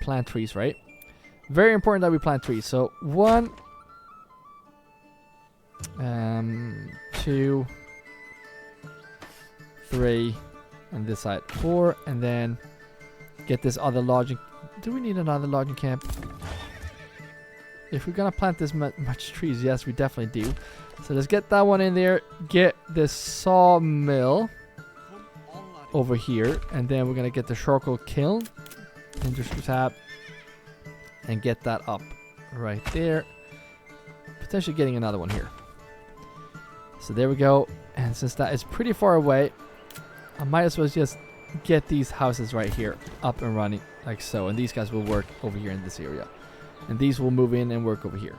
plant trees, right? Very important that we plant trees. So 1, 2, 3, and this side 4, and then get this other lodging. Do we need another lodging camp? If we're gonna plant this much trees, yes, we definitely do. So let's get that one in there. Get this sawmill over here, and then we're gonna get the charcoal kiln, industry tab, and get that up right there. Potentially getting another one here. So there we go. And since that is pretty far away, I might as well just get these houses right here up and running like so, and these guys will work over here in this area. And these will move in and work over here.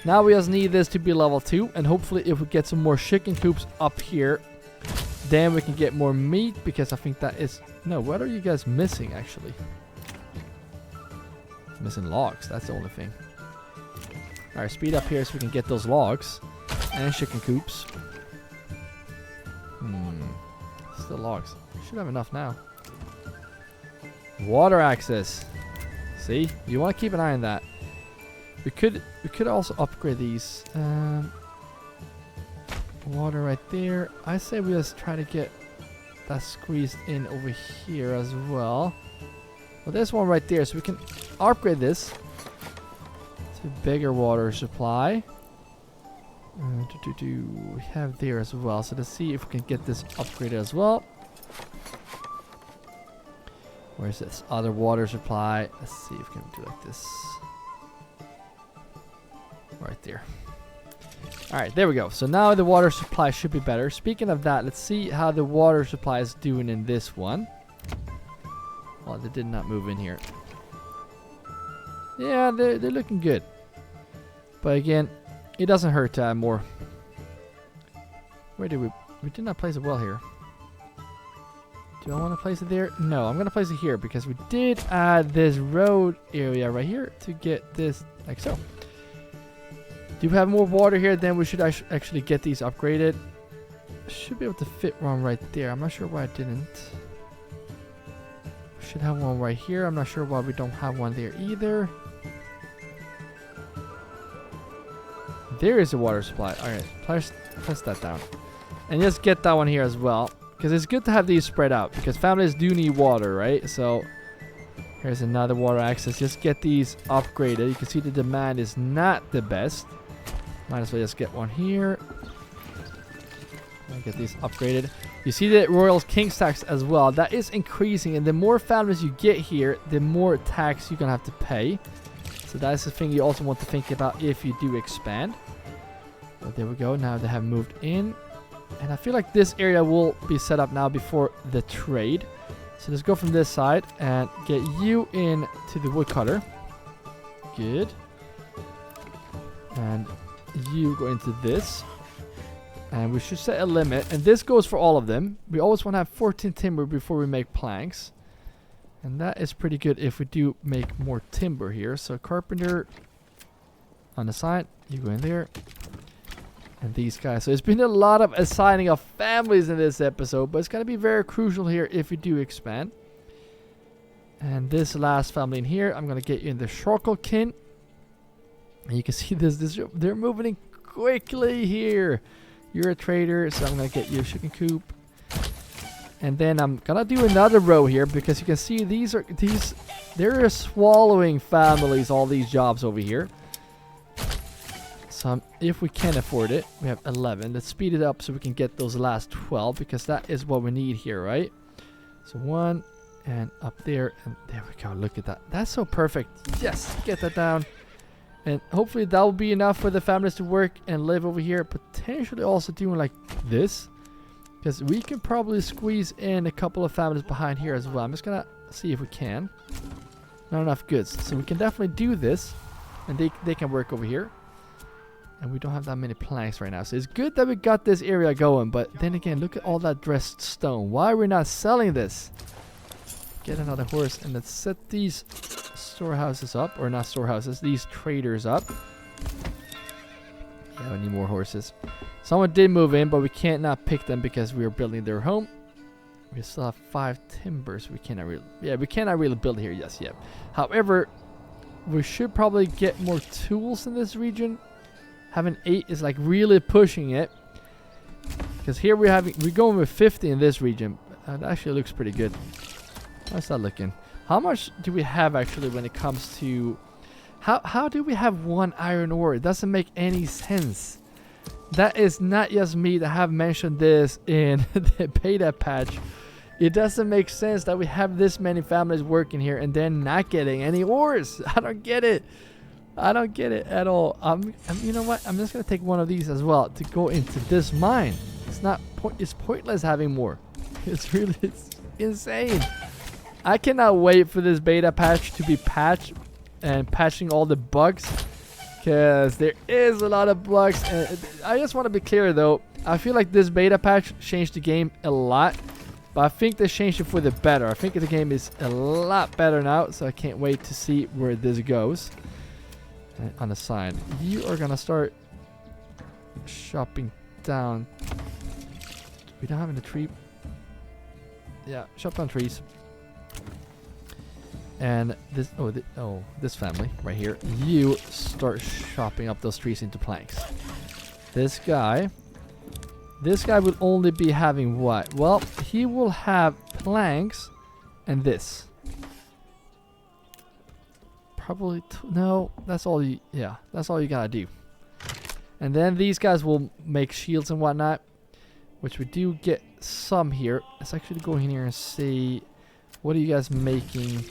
Now we just need this to be level 2. And hopefully if we get some more chicken coops up here, then we can get more meat. Because I think that is... No, what are you guys missing actually? Missing logs. That's the only thing. Alright, speed up here so we can get those logs. And chicken coops. Still logs. Should have enough now. Water access. See, you want to keep an eye on that. We could also upgrade these. Water right there. I say we just try to get that squeezed in over here as well. Well, there's one right there, so we can upgrade this to bigger water supply. We have there as well. So let's see if we can get this upgraded as well. Where's this other water supply? Let's see if we can do like this. Right there. Alright, there we go. So now the water supply should be better. Speaking of that, let's see how the water supply is doing in this one. Well, they did not move in here. Yeah, they're looking good. But again, it doesn't hurt to add more. Where did we did not place it well here. Do I want to place it there? No, I'm going to place it here because we did add this road area right here to get this like so. Do we have more water here? Then we should actually get these upgraded. Should be able to fit one right there. I'm not sure why I didn't. Should have one right here. I'm not sure why we don't have one there either. There is a water supply. Alright, press that down. And just get that one here as well. Because it's good to have these spread out. Because families do need water, right? So, here's another water access. Just get these upgraded. You can see the demand is not the best. Might as well just get one here. Get these upgraded. You see the Royal King's tax as well. That is increasing. And the more families you get here, the more tax you're going to have to pay. So that's the thing you also want to think about if you do expand. But there we go. Now they have moved in. And I feel like this area will be set up now before the trade. So let's go from this side and get you in to the woodcutter. Good. And you go into this. And we should set a limit. And this goes for all of them. We always want to have 14 timber before we make planks. And that is pretty good if we do make more timber here. So carpenter on the side. You go in there. And these guys. So it's been a lot of assigning of families in this episode. But it's going to be very crucial here if we do expand. And this last family in here. I'm going to get you in the Shorkelkin. And you can see this. They're moving in quickly here. You're a trader, so I'm going to get you a chicken coop. And then I'm going to do another row here because you can see they're swallowing families, all these jobs over here. So if we can afford it, we have 11. Let's speed it up so we can get those last 12 because that is what we need here, right? So 1 and up there, and there we go. Look at that. That's so perfect. Yes, get that down. And hopefully that will be enough for the families to work and live over here. Potentially also doing like this. Because we can probably squeeze in a couple of families behind here as well. I'm just going to see if we can. Not enough goods. So we can definitely do this. And they can work over here. And we don't have that many planks right now. So it's good that we got this area going. But then again, look at all that dressed stone. Why are we not selling this? Get another horse and let's set these storehouses up, or not storehouses, these traders up. Yeah, we need more horses. Someone did move in, but we can't not pick them because we are building their home. We still have 5 timbers. We cannot really build here just yet. However, we should probably get more tools in this region. Having 8 is like really pushing it. Because here we're going with 50 in this region. That actually looks pretty good. How's that looking? How much do we have actually when it comes to... How do we have 1 iron ore? It doesn't make any sense. That is not just me that have mentioned this in the beta patch. It doesn't make sense that we have this many families working here and then not getting any ores. I don't get it. I don't get it at all. You know what? I'm just going to take one of these as well to go into this mine. It's pointless having more. It's insane. I cannot wait for this beta patch to be patched and patching all the bugs, because there is a lot of bugs. And I just want to be clear though, I feel like this beta patch changed the game a lot, but I think they changed it for the better. I think the game is a lot better now, so I can't wait to see where this goes. And on the side, you are gonna start chopping down. We don't have any tree. Yeah, chop down trees. And this, this family right here, you start chopping up those trees into planks. This guy will only be having what? Well, he will have planks and this. Probably, no, that's all you, yeah, that's all you gotta do. And then these guys will make shields and whatnot, which we do get some here. Let's actually go in here and see, what are you guys making?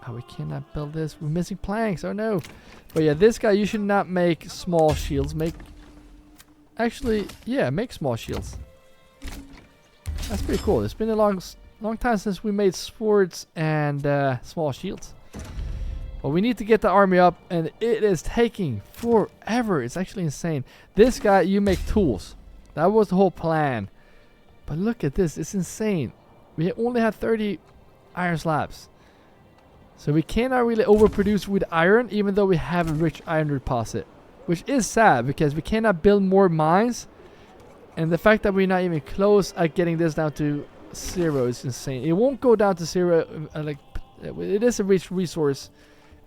Oh, we cannot build this. We're missing planks. Oh no. But yeah, this guy, you should not make small shields. Actually, yeah, make small shields. That's pretty cool. It's been a long time since we made swords and small shields. But we need to get the army up, and it is taking forever. It's actually insane. This guy, you make tools. That was the whole plan. But look at this. It's insane. We only have 30 iron slabs. So we cannot really overproduce with iron, even though we have a rich iron deposit. Which is sad, because we cannot build more mines. And the fact that we're not even close at getting this down to 0 is insane. It won't go down to 0. Like it is a rich resource,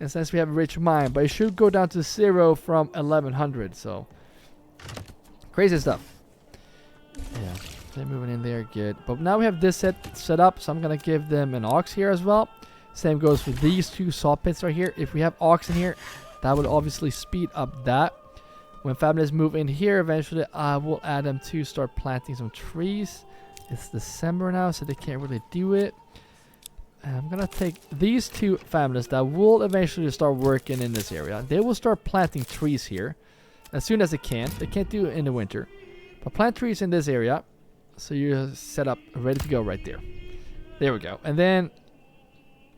and since we have a rich mine, but it should go down to 0 from 1100. So crazy stuff. Yeah, they're moving in there, good. But now we have this set up, so I'm gonna give them an aux here as well. Same goes for these 2 saw pits right here. If we have aux in here, that would obviously speed up that. When families move in here, eventually I will add them to start planting some trees. It's December now, so they can't really do it. And I'm gonna take these 2 families that will eventually start working in this area. They will start planting trees here as soon as they can. They can't do it in the winter, but plant trees in this area, so you're set up, ready to go right there. There we go. And then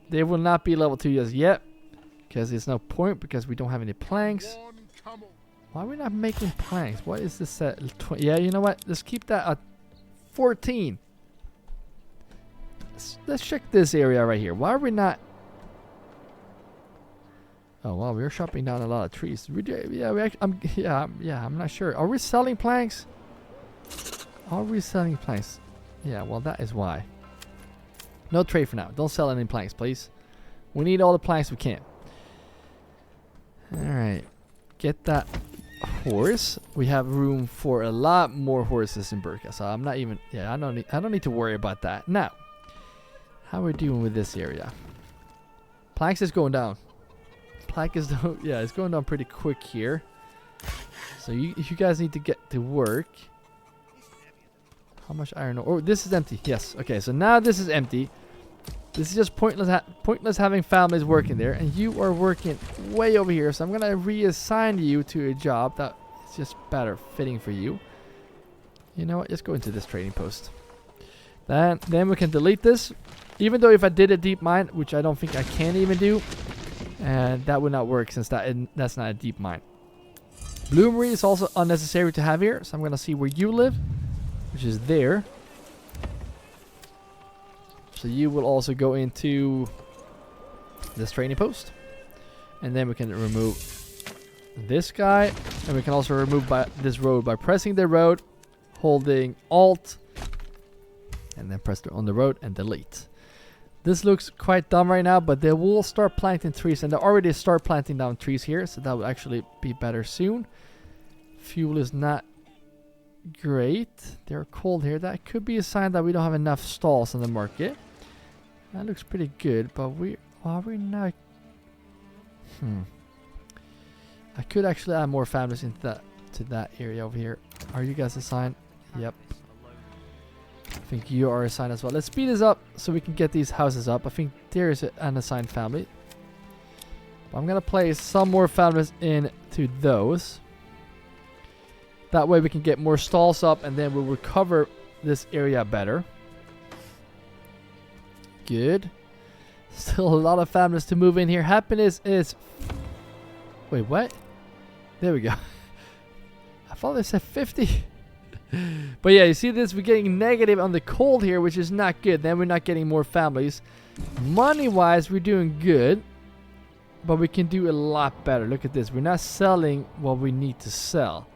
they will not be level 2 just yet, because there's no point, because we don't have any planks. Why are we not making planks? What is this at? Yeah, you know what? Let's keep that at 14. Let's check this area right here. Why are we not? Oh wow, we're chopping down a lot of trees. I'm not sure. Are we selling planks? Are we selling planks? Yeah, well that is why. No trade for now. Don't sell any planks, please. We need all the planks we can. All right, get that horse. We have room for a lot more horses in Burka, so I'm not even. Yeah, I don't need to worry about that now. How are we doing with this area? Planks is going down. Plank is yeah, it's going down pretty quick here. So you guys need to get to work. How much iron ore? Oh, this is empty. Yes. Okay, so now this is empty. This is just pointless having families working there, and you are working way over here. So I'm gonna reassign you to a job that is just better fitting for you. You know what? Just go into this trading post. Then we can delete this. Even though if I did a deep mine, which I don't think I can even do, and that would not work since that's not a deep mine. Bloomery is also unnecessary to have here, so I'm gonna see where you live, which is there. So you will also go into this trading post, and then we can remove this guy, and we can also remove this road by pressing the road, holding Alt, and then press on the road and delete. This looks quite dumb right now, but they will start planting trees, and they already start planting down trees here, so that will actually be better soon. Fuel is not great. They're cold here. That could be a sign that we don't have enough stalls in the market. That looks pretty good, but are we not? I could actually add more families into that area over here. Are you guys assigned? Yep. I think you are assigned as well. Let's speed this up so we can get these houses up. I think there is an assigned family. But I'm gonna place some more families into those. That way we can get more stalls up, and then we'll recover this area better. Good. Still a lot of families to move in here. Happiness is... Wait, what? There we go. I thought they said 50. But yeah, you see this? We're getting negative on the cold here, which is not good. Then we're not getting more families. Money-wise, we're doing good. But we can do a lot better. Look at this. We're not selling what we need to sell.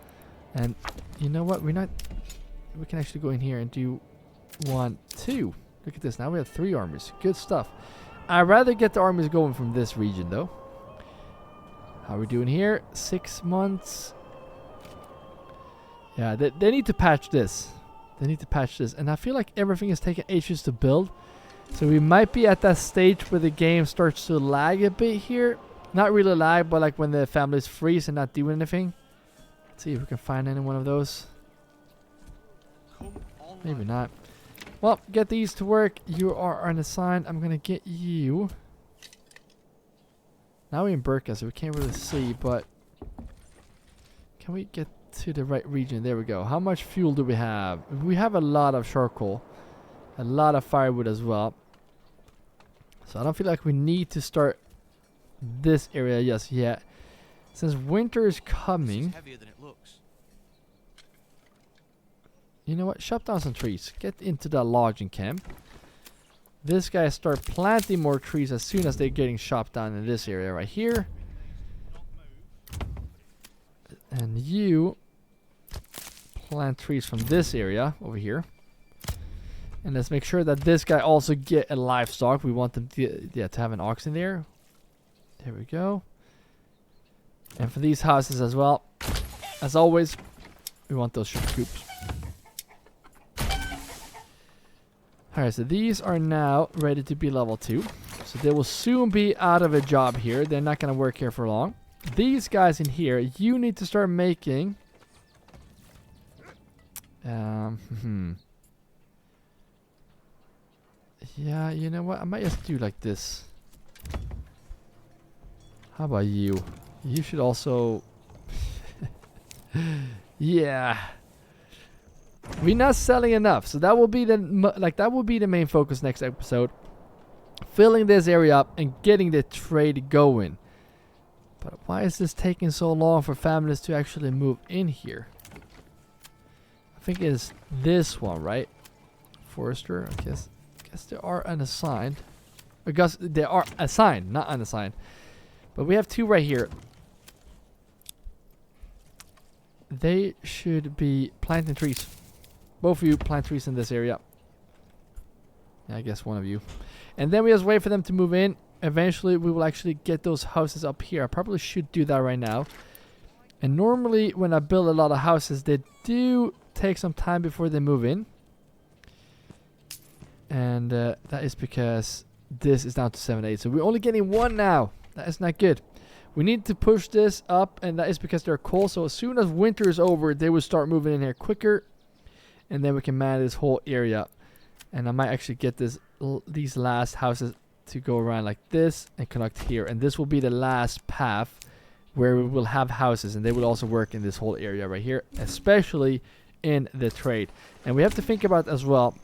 And you know what? We can actually go in here and do 1, 2. Look at this. Now we have 3 armies. Good stuff. I'd rather get the armies going from this region, though. How are we doing here? 6 months. Yeah, they need to patch this. They need to patch this. And I feel like everything is taking ages to build. So we might be at that stage where the game starts to lag a bit here. Not really lag, but like when the families freeze and not do anything. Let's see if we can find any one of those. Maybe not. Well, get these to work. You are unassigned. I'm gonna get you. Now we're in Burka, so we can't really see, but can we get to the right region? There we go. How much fuel do we have? We have a lot of charcoal, a lot of firewood as well. So I don't feel like we need to start this area just yet. Since winter is coming, It's heavier than it looks. you know what? Chop down some trees. Get into the lodging camp. This guy start planting more trees as soon as they're getting chopped down in this area right here. And you plant trees from this area over here. And let's make sure that this guy also get a livestock. We want them to, to have an ox in there. There we go. And for these houses as well, as always, we want those sugar coops. Alright, so these are now ready to be level 2. So they will soon be out of a job here. They're not going to work here for long. These guys in here, you need to start making... Yeah, you know what? I might just do like this. How about you? You should also... Yeah. We're not selling enough, so that will be the that will be the main focus next episode. Filling this area up and getting the trade going. But why is this taking so long for families to actually move in here? I think it's this one, right? Forester, I guess they are unassigned. I guess they are assigned, not unassigned. But we have 2 right here. They should be planting trees. Both of you plant trees in this area. Yeah, I guess one of you. And then we just wait for them to move in. Eventually, we will actually get those houses up here. I probably should do that right now. And normally, when I build a lot of houses, they do take some time before they move in. And that is because this is down to 7-8. So we're only getting 1 now. That is not good. We need to push this up, and that is because they're cold. So as soon as winter is over, they will start moving in here quicker. And then we can manage this whole area. And I might actually get these last houses to go around like this and connect here. And this will be the last path where we will have houses. And they will also work in this whole area right here, especially in the trade. And we have to think about as well,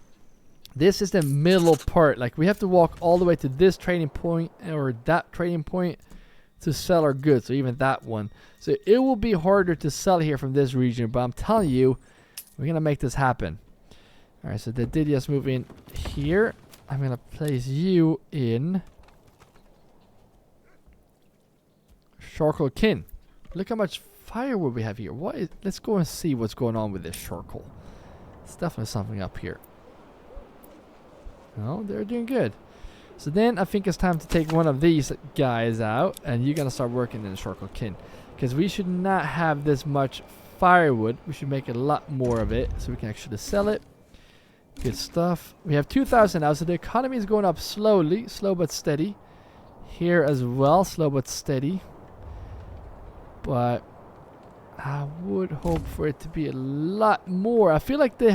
this is the middle part. Like we have to walk all the way to this trading point or that trading point to sell our goods. So even that one. So it will be harder to sell here from this region. But I'm telling you, we're going to make this happen. Alright, so they did just move in here. I'm going to place you in charcoal kin. Look how much firewood we have here. Let's go and see what's going on with this charcoal. It's definitely something up here. No, they're doing good. So then I think it's time to take one of these guys out. And you're going to start working in the charcoal kin. Because we should not have this much firewood. We should make a lot more of it so we can actually sell it. Good stuff. We have 2,000 now, so the economy is going up slowly, slow but steady. Here as well, slow but steady. But I would hope for it to be a lot more. I feel like they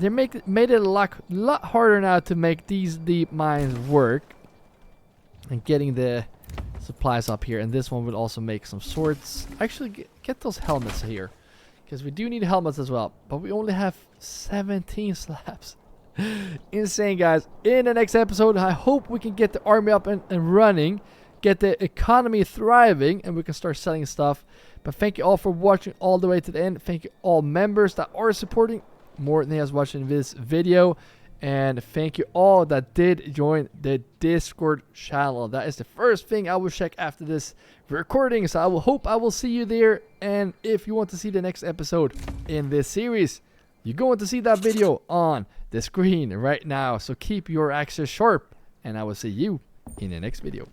made it a lot harder now to make these deep mines work. And getting the supplies up here. And this one will also make some swords. Actually, get those helmets here. Because we do need helmets as well. But we only have 17 slabs. Insane, guys. In the next episode, I hope we can get the army up and running. Get the economy thriving. And we can start selling stuff. But thank you all for watching all the way to the end. Thank you all members that are supporting. More than us watching this video. And thank you all that did join the Discord channel. That is the first thing I will check after this recording. So I will hope I will see you there. And if you want to see the next episode in this series, you're going to see that video on the screen right now. So keep your axes sharp. And I will see you in the next video.